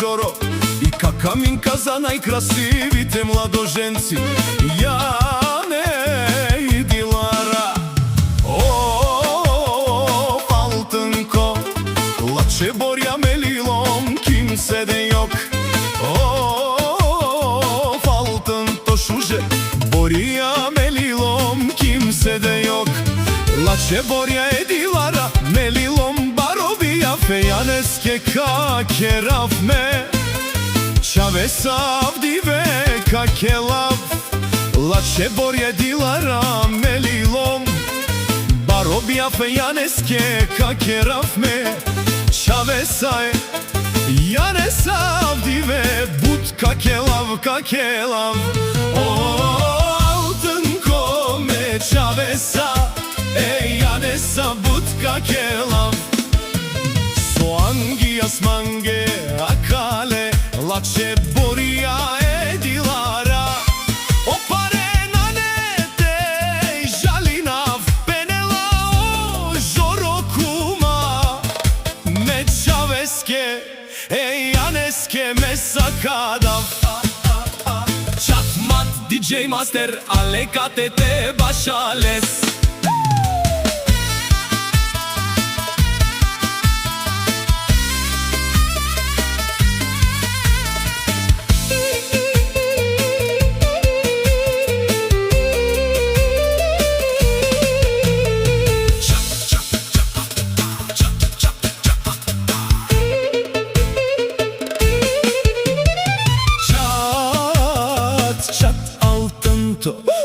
Жоро и какаминка за најкрасивите младоженци. Јане и Дилара. О, Алтынко, лаче Борја Мелилом, kimse de yok. О, Алтын Тошуже, Борја Мелилом, kimse de yok. Лаче Борја e Dilara, Melilom Barobija fejaneske kake rafme. Čave savdive kake lav. Лаче Борја Dilara, Melilom Barobija fejaneske kake rafme. Čave saj Jane savdive but kake lav. O, Алтынко me čave sa Jane sa but kake lav. Soangi asmange akale Лаче Борја e Dilara. Opare na nete žalinav penela. O, Žoro kuma me čaveske janeske me sakadav. Çatmat DJ Master ale KTT başales.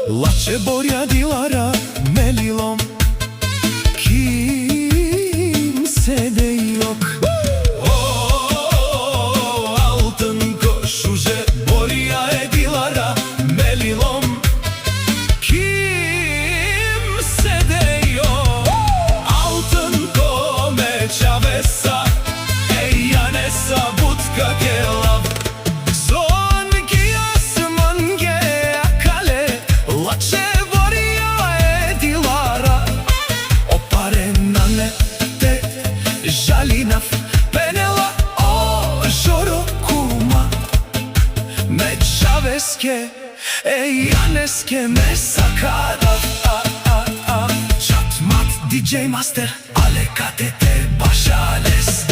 Лаче Борја Dilara, Melilom, kimse de yok. O, Алтынко, Шуже, Борја e Dilara, Melilom, kimse de yok. Алтынко me čave sa Jane sa but kake lav. Лаче Борја e Dilara. Opare na nete žalinav penela. O, Žoro kuma me čaveske janeske me sakadav. Çatmat DJ Master ale KTT başales.